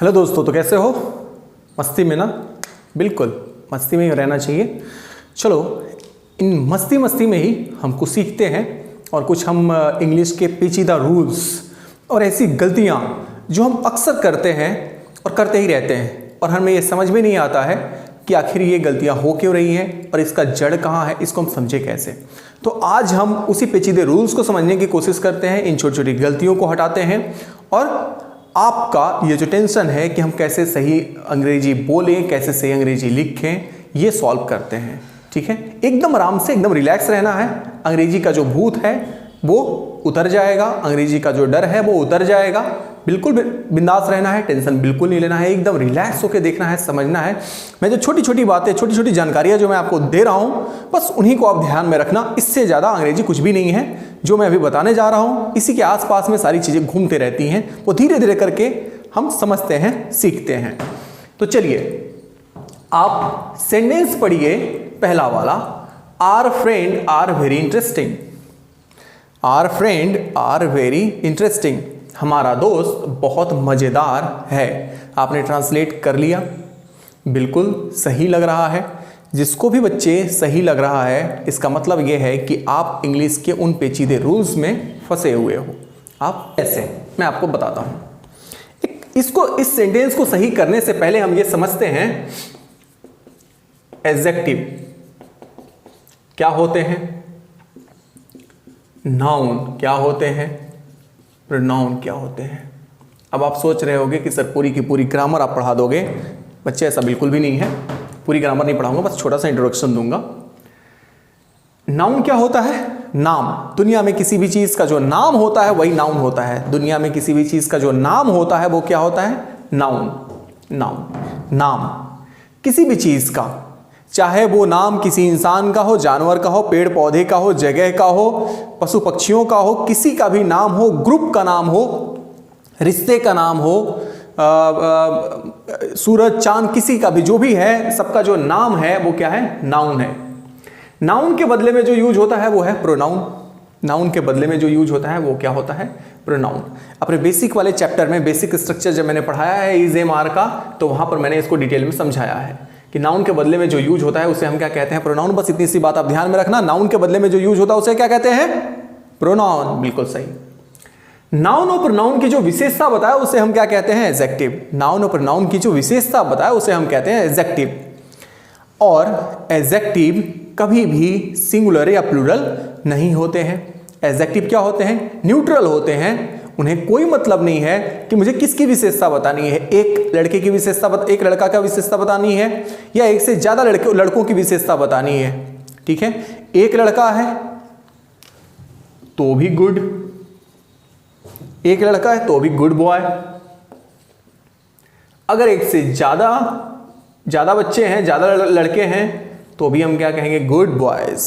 Hello दोस्तों, तो कैसे हो? मस्ती में ना? बिल्कुल मस्ती में ही रहना चाहिए। चलो, इन मस्ती में ही हम कुछ सीखते हैं और कुछ हम इंग्लिश के पेचीदा रूल्स और ऐसी गलतियां जो हम अक्सर करते हैं और करते ही रहते हैं और हमें ये समझ में नहीं आता है कि आखिर ये गलतियां हो क्यों रही हैं और इसका जड़ कहाँ है, इसको हम समझे कैसे। तो आज हम उसी पेचीदे रूल्स को समझने की कोशिश करते हैं, इन छोटी छोटी गलतियों को हटाते हैं और आपका ये जो टेंशन है कि हम कैसे सही अंग्रेजी बोलें, कैसे सही अंग्रेजी लिखें, ये सॉल्व करते हैं। ठीक है, एकदम आराम से, एकदम रिलैक्स रहना है। अंग्रेजी का जो भूत है वो उतर जाएगा, अंग्रेजी का जो डर है वो उतर जाएगा। बिल्कुल बिंदास रहना है, टेंशन बिल्कुल नहीं लेना है, एकदम रिलैक्स होकर देखना है, समझना है। मैं जो छोटी छोटी बातें, छोटी छोटी जानकारियां जो मैं आपको दे रहा हूं, बस उन्हीं को आप ध्यान में रखना। इससे ज़्यादा अंग्रेजी कुछ भी नहीं है जो मैं अभी बताने जा रहा हूं। इसी के आसपास में सारी चीज़ें घूमते रहती हैं, वो धीरे धीरे करके हम समझते हैं, सीखते हैं। तो चलिए, आप सेंटेंस पढ़िए। पहला वाला, our friend are very interesting. Our friend are very interesting, हमारा दोस्त बहुत मज़ेदार है। आपने ट्रांसलेट कर लिया, बिल्कुल सही लग रहा है। जिसको भी बच्चे सही लग रहा है, इसका मतलब यह है कि आप इंग्लिश के उन पेचीदे रूल्स में फंसे हुए हो। आप ऐसे, मैं आपको बताता हूँ। इस सेंटेंस को सही करने से पहले हम ये समझते हैं एडजेक्टिव क्या होते हैं, नाउन क्या होते हैं, प्रोनाउन क्या होते हैं। अब आप सोच रहे होंगे कि सर पूरी की पूरी ग्रामर आप पढ़ा दोगे। बच्चे, ऐसा बिल्कुल भी नहीं है, पूरी ग्रामर नहीं पढ़ाऊंगा, बस छोटा सा इंट्रोडक्शन दूंगा। नाउन क्या होता है? नाम। दुनिया में किसी भी चीज का जो नाम होता है वही नाउन होता है। दुनिया में किसी भी चीज का जो नाम होता है वो क्या होता है? नाउन। नाम किसी भी चीज का, चाहे वो नाम किसी इंसान का हो, जानवर का हो, पेड़ पौधे का हो, जगह का हो, पशु पक्षियों का हो, किसी का भी नाम हो, ग्रुप का नाम हो, रिश्ते का नाम हो, सूरज चांद, किसी का भी जो भी है, सबका जो नाम है वो क्या है? नाउन है। नाउन के बदले में जो यूज होता है वो है प्रोनाउन। नाउन के बदले में जो यूज होता है वो क्या होता है? प्रोनाउन। अपने बेसिक वाले चैप्टर में बेसिक स्ट्रक्चर जब मैंने पढ़ाया है इज़-एम-आर का, तो वहां पर मैंने इसको डिटेल में समझाया है कि नाउन के बदले में जो यूज होता है उसे हम क्या कहते हैं? प्रोनाउन। बस इतनी सी बात आप ध्यान में रखना। नाउन के बदले में जो यूज होता है उसे क्या कहते हैं? प्रोनाउन। बिल्कुल सही। नाउन और प्रोनाउन की जो विशेषता बताया उसे हम क्या कहते हैं? एडजेक्टिव। नाउन और प्रोनाउन की जो विशेषता बताया उसे हम कहते हैं एडजेक्टिव। और एडजेक्टिव कभी भी सिंगुलर या प्लूरल नहीं होते हैं। एडजेक्टिव क्या होते हैं? न्यूट्रल होते हैं। उन्हें कोई मतलब नहीं है कि मुझे किसकी विशेषता बतानी है। एक लड़के की विशेषता, एक लड़का का विशेषता बतानी है या एक से ज्यादा लड़कों की विशेषता बतानी है। ठीक है, एक लड़का है तो भी गुड, एक लड़का है तो भी गुड बॉय। अगर एक से ज्यादा बच्चे हैं, ज्यादा लड़के हैं, तो भी हम क्या कहेंगे? Good boys.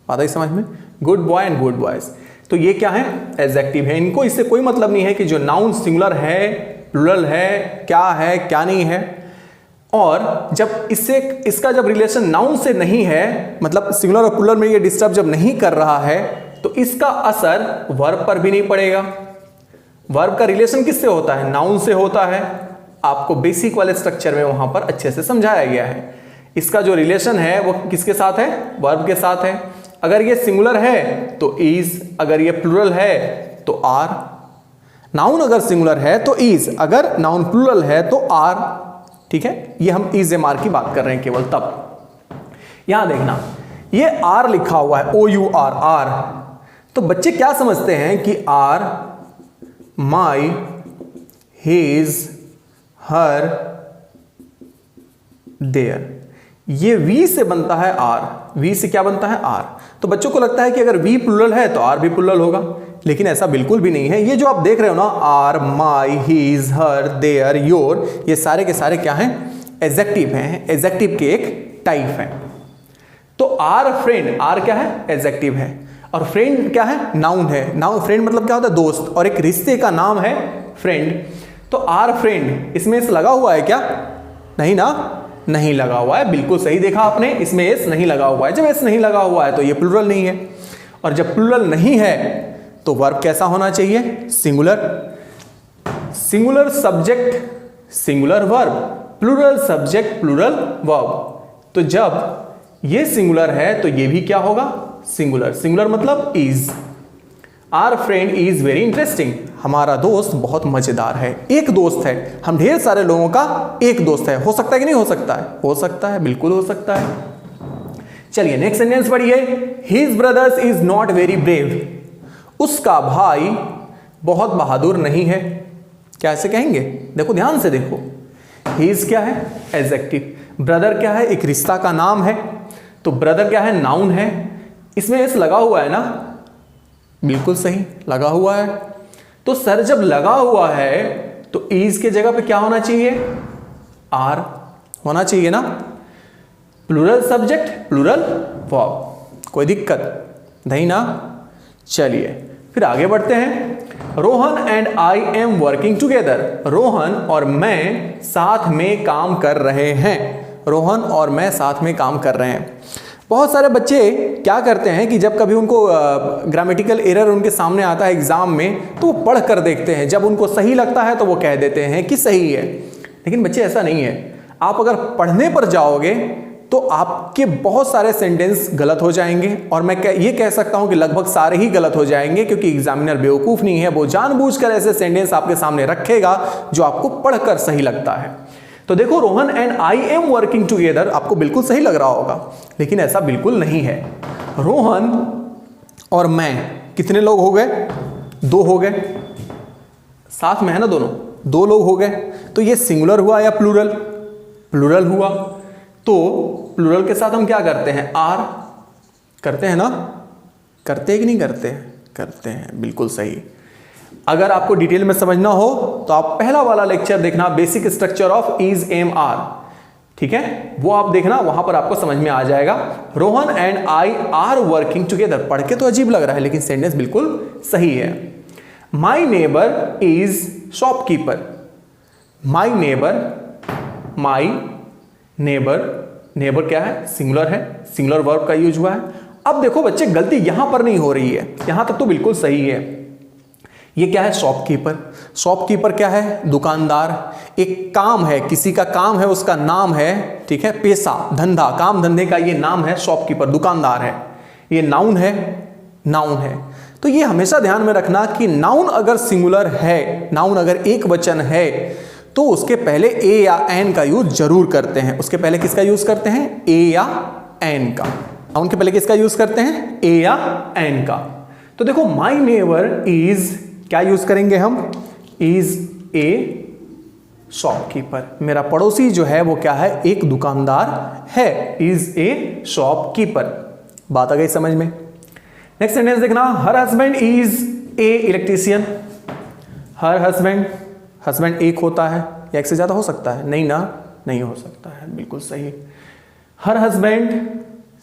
बात आई समझ में? Good boy and good boys. तो ये क्या है? एडजेक्टिव है। इनको इससे कोई मतलब नहीं है कि जो नाउन सिंगुलर है, प्लूरल है, क्या नहीं है। और जब इसका जब रिलेशन नाउन से नहीं है, मतलब सिंगुलर और प्लूरल में ये डिस्टर्ब जब नहीं कर रहा है, तो इसका असर वर्ब पर भी नहीं पड़ेगा। वर्ब का रिलेशन किससे होता है? नाउन से होता है। आपको बेसिक वाले स्ट्रक्चर में वहां पर अच्छे से समझाया गया है। इसका जो रिलेशन है वो किसके साथ है? वर्ब के साथ है। अगर ये सिंगुलर है तो इज, अगर ये प्लूरल है तो आर। नाउन अगर सिंगुलर है तो इज, अगर नाउन प्लूरल है तो आर। ठीक है, ये हम इज़-एम-आर की बात कर रहे हैं केवल तब। यहां देखना, ये आर लिखा हुआ है, OUR, आर। तो बच्चे क्या समझते हैं कि our my, his, her, their, ये वी से बनता है आर। वी से क्या बनता है? आर। तो बच्चों को लगता है कि अगर वी प्लूरल है तो आर भी प्लूरल होगा, लेकिन ऐसा बिल्कुल भी नहीं है। ये जो आप देख रहे हो ना, our, my, his, her, their, your, ये सारे के सारे क्या हैं? एडजेक्टिव हैं। एडजेक्टिव के एक टाइप है। तो आर फ्रेंड, आर क्या है? एडजेक्टिव है। और फ्रेंड क्या है? नाउन है। नाउन, फ्रेंड मतलब क्या होता है? दोस्त। और एक रिश्ते का नाम है फ्रेंड। तो आर फ्रेंड, इसमें इस लगा हुआ है क्या? नहीं ना, नहीं लगा हुआ है। बिल्कुल सही देखा आपने, इसमें एस नहीं लगा हुआ है। जब एस नहीं लगा हुआ है तो ये प्लूरल नहीं है। और जब प्लूरल नहीं है तो वर्ब कैसा होना चाहिए? Singular. Singular subject singular verb, plural subject plural verb. तो जब ये सिंगुलर है तो ये भी क्या होगा, सिंगुलर। सिंगुलर मतलब is. Our friend is very interesting, हमारा दोस्त बहुत मजेदार है। एक दोस्त है, हम ढेर सारे लोगों का एक दोस्त है। हो सकता है कि नहीं हो सकता है? हो सकता है, बिल्कुल हो सकता है। चलिए नेक्स्ट सेंटेंस पढ़िए। His brothers is not very brave, उसका भाई बहुत बहादुर नहीं है। क्या ऐसे कहेंगे? देखो ध्यान से देखो, हिज क्या है, एडजेक्टिव। ब्रदर क्या है, एक रिश्ता का नाम है। तो ब्रदर क्या है, नाउन है। इसमें एस लगा हुआ है ना, बिल्कुल सही लगा हुआ है। तो सर जब लगा हुआ है तो इज के जगह पे क्या होना चाहिए, आर होना चाहिए ना। प्लूरल सब्जेक्ट प्लूरल वर्ब, कोई दिक्कत नहीं ना। चलिए फिर आगे बढ़ते हैं। Rohan and I am working together, Rohan और मैं साथ में काम कर रहे हैं। रोहन और मैं साथ में काम कर रहे हैं। बहुत सारे बच्चे क्या करते हैं कि जब कभी उनको ग्रामेटिकल एरर उनके सामने आता है एग्जाम में तो वो पढ़ कर देखते हैं, जब उनको सही लगता है तो वो कह देते हैं कि सही है। लेकिन बच्चे ऐसा नहीं है। आप अगर पढ़ने पर जाओगे तो आपके बहुत सारे सेंटेंस गलत हो जाएंगे, और मैं ये कह सकता हूं कि लगभग सारे ही गलत हो जाएंगे, क्योंकि एग्जामिनर बेवकूफ़ नहीं है। वो जानबूझकर ऐसे सेंटेंस आपके सामने रखेगा जो आपको पढ़कर सही लगता है। तो देखो, Rohan and I am working together आपको बिल्कुल सही लग रहा होगा, लेकिन ऐसा बिल्कुल नहीं है। रोहन और मैं कितने लोग हो गए, दो हो गए, साथ में है ना दोनों, दो लोग हो गए। तो ये सिंगुलर हुआ या प्लूरल, प्लूरल हुआ। तो प्लूरल के साथ हम क्या करते हैं, आर करते हैं ना, करते हैं कि नहीं करते हैं, करते हैं, बिल्कुल सही। अगर आपको डिटेल में समझना हो तो आप पहला वाला लेक्चर देखना, basic structure of is am are, ठीक है, वो आप देखना, वहां पर आपको समझ में आ जाएगा। Rohan and I R working together, पढ़ के तो अजीब लग रहा है लेकिन सेंटेंस बिल्कुल सही है। My neighbour is shopkeeper, my neighbour, my neighbour, neighbour क्या है, सिंगुलर है, सिंगुलर वर्ब का यूज हुआ है। अब देखो बच्चे, गलती यहां पर नहीं हो रही है, यहां तक तो बिल्कुल सही है। ये क्या है, शॉपकीपर। शॉपकीपर क्या है, दुकानदार। एक काम है, किसी का काम है, उसका नाम है, ठीक है, पेशा, धंधा, काम धंधे का ये नाम है शॉपकीपर, दुकानदार है। ये नाउन है, नाउन है। तो ये हमेशा ध्यान में रखना कि नाउन अगर सिंगुलर है, नाउन अगर एक वचन है, तो उसके पहले ए या एन का यूज जरूर करते हैं। उसके पहले किसका यूज करते हैं, ए या एन का। नाउन के पहले किसका यूज करते हैं, ए या एन का। तो देखो, माई नेबर इज, क्या यूज करेंगे हम, इज ए शॉपकीपर। मेरा पड़ोसी जो है वो क्या है, एक दुकानदार है, इज ए शॉपकीपर। बात आ गई समझ में। नेक्स्ट सेंटेंस देखना, हर husband is a electrician. Her husband, husband एक होता है या एक से ज्यादा हो सकता है, नहीं ना, नहीं हो सकता है, बिल्कुल सही। हर हस्बैंड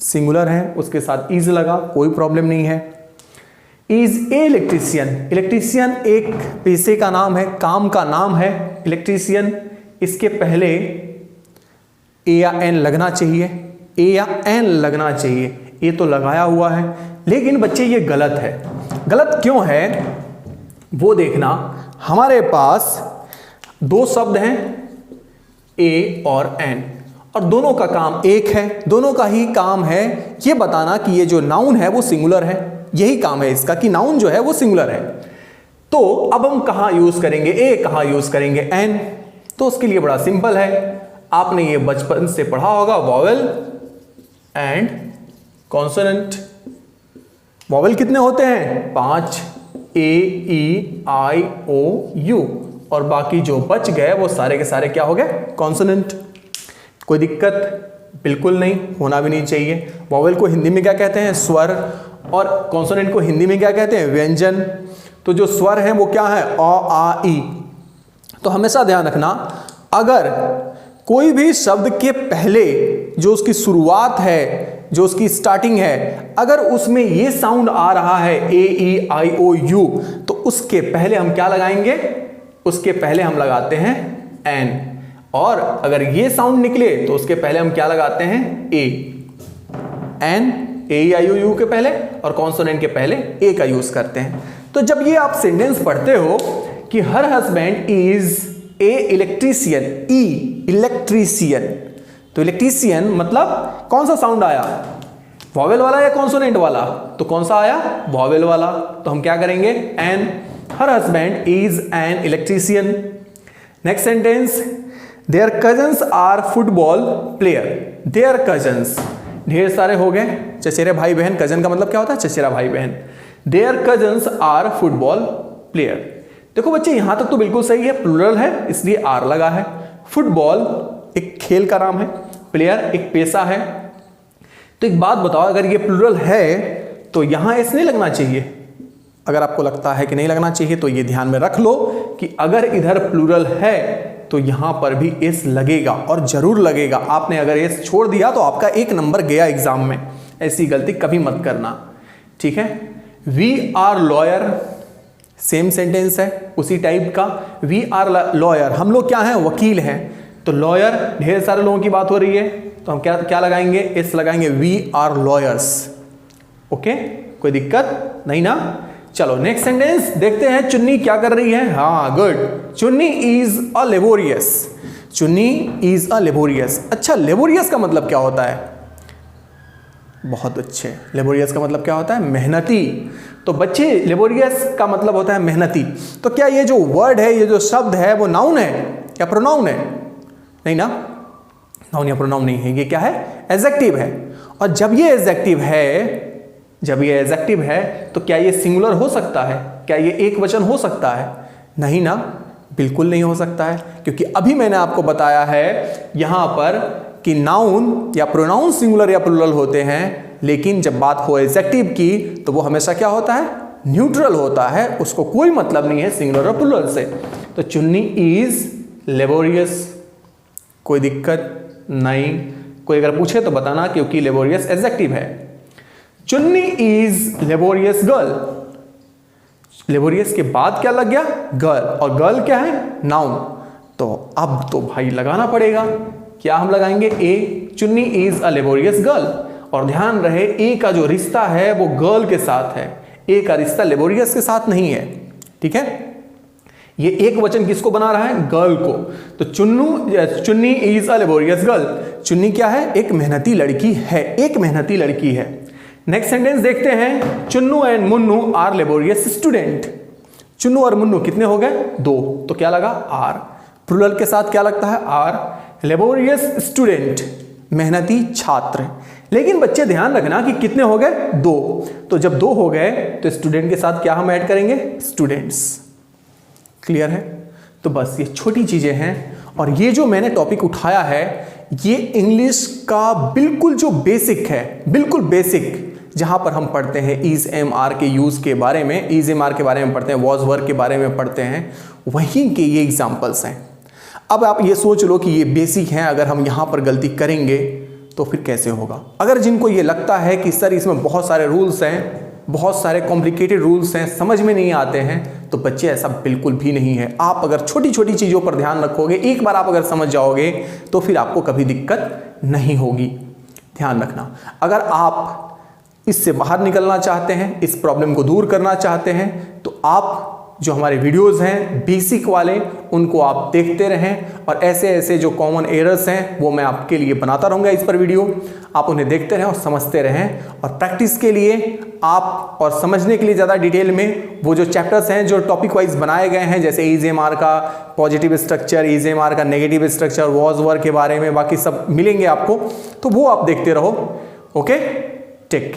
सिंगुलर है, उसके साथ इज लगा, कोई प्रॉब्लम नहीं है। इज ए इलेक्ट्रीशियन, इलेक्ट्रीशियन एक पेशे का नाम है, काम का नाम है इलेक्ट्रीशियन। इसके पहले ए या एन लगना चाहिए, ए या एन लगना चाहिए, ये तो लगाया हुआ है। लेकिन बच्चे ये गलत है। गलत क्यों है वो देखना। हमारे पास दो शब्द हैं, ए और एन, और दोनों का काम एक है, दोनों का ही काम है ये बताना कि ये जो नाउन है वो सिंगुलर है। यही काम है इसका कि नाउन जो है वो सिंगुलर है। तो अब हम कहां यूज करेंगे ए, कहां यूज करेंगे एन? तो उसके लिए बड़ा सिंपल है, आपने ये बचपन से पढ़ा होगा, वॉवेल एंड कॉन्सोनेंट। वॉवेल कितने होते हैं, 5, ए, ई, आई, ओ, यू, और बाकी जो बच गए वो सारे के सारे क्या हो गए, कॉन्सोनेंट। कोई दिक्कत बिल्कुल नहीं, होना भी नहीं चाहिए। वॉवेल को हिंदी में क्या कहते हैं, स्वर, और कॉन्सोनेंट को हिंदी में क्या कहते हैं, व्यंजन। तो जो स्वर है वो क्या है, अ, आ, ई। तो हमेशा ध्यान रखना, अगर कोई भी शब्द के पहले जो उसकी शुरुआत है, जो उसकी स्टार्टिंग है, अगर उसमें ये साउंड आ रहा है ए, ई, आई, ओ, यू, तो उसके पहले हम क्या लगाएंगे, उसके पहले हम लगाते हैं एन। और अगर ये साउंड निकले तो उसके पहले हम क्या लगाते हैं, ए। N, A, I, O, you के पहले, और कॉन्सोनेंट के पहले ए का यूज करते हैं। तो जब ये आप सेंटेंस पढ़ते हो कि हर husband is a electrician, E electrician. तो इलेक्ट्रीशियन मतलब कौन सा साउंड आया, वॉवेल वाला या कॉन्सोनेंट वाला, तो कौन सा आया, वॉवेल वाला। तो हम क्या करेंगे, an. Her husband is an electrician. Next sentence, their cousins are football player. Their cousins, ढेर सारे हो गए, चचेरे भाई बहन। कजन का मतलब क्या होता है, चचेरा भाई बहन। Their cousins are football player. देखो बच्चे यहां तक तो बिल्कुल सही है, प्लूरल है इसलिए आर लगा है। फुटबॉल एक खेल का नाम है, प्लेयर एक पेशा है। तो एक बात बताओ, अगर ये प्लूरल है तो यहां एस नहीं लगना चाहिए। अगर आपको लगता है कि नहीं लगना चाहिए तो ये ध्यान में रख लो कि अगर इधर प्लूरल है तो यहां पर भी एस लगेगा, और जरूर लगेगा। आपने अगर एस छोड़ दिया तो आपका 1 नंबर गया एग्जाम में। ऐसी गलती कभी मत करना, ठीक है। We are lawyer, same sentence है उसी टाइप का। वी आर लॉयर, हम लोग क्या हैं, वकील हैं। तो लॉयर, ढेर सारे लोगों की बात हो रही है, तो हम क्या लगाएंगे, एस लगाएंगे। We are lawyers. ओके, कोई दिक्कत नहीं ना। चलो नेक्स्ट सेंटेंस देखते हैं, चुन्नी क्या कर रही है। हाँ गुड, चुन्नी इज अ लेबोरियस। चुन्नी इज अ लेबोरियस। अच्छा, लेबोरियस का मतलब क्या होता है, बहुत अच्छे। लेबोरियस का मतलब क्या होता है, मेहनती। तो बच्चे लेबोरियस का मतलब होता है मेहनती। तो क्या ये जो वर्ड है, ये जो शब्द है, वो नाउन है या प्रोनाउन है, नहीं ना, नाउन या प्रोनाउन नहीं है, ये क्या है, एडजेक्टिव है। और जब ये एडजेक्टिव है, तो क्या ये सिंगुलर हो सकता है, क्या ये एक वचन हो सकता है, नहीं ना, बिल्कुल नहीं हो सकता है। क्योंकि अभी मैंने आपको बताया है यहां पर कि नाउन या प्रोनाउन सिंगुलर या प्लूरल होते हैं, लेकिन जब बात हो एडजेक्टिव की तो वो हमेशा क्या होता है, न्यूट्रल होता है। उसको कोई मतलब नहीं है सिंगुलर और प्लूरल से। तो चुन्नी इज लेबोरियस, कोई दिक्कत नहीं। कोई अगर पूछे तो बताना, क्योंकि लेबोरियस एडजेक्टिव है। चुन्नी इज लेबोरियस गर्ल। लेबोरियस के बाद क्या लग गया, गर्ल, और गर्ल क्या है, नाउन। तो अब तो भाई लगाना पड़ेगा, क्या हम लगाएंगे, ए। चुन्नी इज अ लेबोरियस गर्ल। और ध्यान रहे, ए का जो रिश्ता है वो गर्ल के साथ है, ए का रिश्ता लेबोरियस के साथ नहीं है, ठीक है। ये एक वचन किसको बना रहा है, गर्ल को। तो चुन्नी इज अ लेबोरियस गर्ल। चुन्नी क्या है, एक मेहनती लड़की है, एक मेहनती लड़की है। नेक्स्ट सेंटेंस देखते हैं, Chunnu and Munnu are laborious student. Chunnu और मुन्नू कितने हो गए, 2। तो क्या लगा, आर। प्लूरल के साथ क्या लगता है, आर। लेबोरियस स्टूडेंट, मेहनती छात्र। लेकिन बच्चे ध्यान रखना कि कितने हो गए, 2। तो जब 2 हो गए तो स्टूडेंट के साथ क्या हम ऐड करेंगे, स्टूडेंट्स। क्लियर है। तो बस ये छोटी चीजें हैं, और ये जो मैंने टॉपिक उठाया है ये इंग्लिश का बिल्कुल जो बेसिक है, बिल्कुल बेसिक, जहां पर हम पढ़ते हैं इज एम आर के यूज के बारे में, इज एम आर के बारे में पढ़ते हैं, वॉज वर्क के बारे में पढ़ते हैं, वहीं के ये एग्जाम्पल्स हैं। अब आप ये सोच लो कि ये बेसिक हैं, अगर हम यहां पर गलती करेंगे तो फिर कैसे होगा। अगर जिनको ये लगता है कि सर इसमें बहुत सारे रूल्स हैं, बहुत सारे कॉम्प्लिकेटेड रूल्स हैं, समझ में नहीं आते हैं, तो बच्चे ऐसा बिल्कुल भी नहीं है। आप अगर छोटी छोटी चीज़ों पर ध्यान रखोगे, एक बार आप अगर समझ जाओगे तो फिर आपको कभी दिक्कत नहीं होगी। ध्यान रखना, अगर आप इससे बाहर निकलना चाहते हैं, इस प्रॉब्लम को दूर करना चाहते हैं, तो आप जो हमारे वीडियोस हैं बेसिक वाले, उनको आप देखते रहें, और ऐसे ऐसे जो कॉमन एरर्स हैं वो मैं आपके लिए बनाता रहूँगा इस पर वीडियो। आप उन्हें देखते रहें और समझते रहें। और प्रैक्टिस के लिए आप, और समझने के लिए ज़्यादा डिटेल में, वो जो चैप्टर्स हैं जो टॉपिक वाइज बनाए गए हैं, जैसे इज एम आर का positive structure, is am are का नेगेटिव स्ट्रक्चर, वॉज वर्क के बारे में बाकी सब मिलेंगे आपको, तो वो आप देखते रहो। Okay, take care.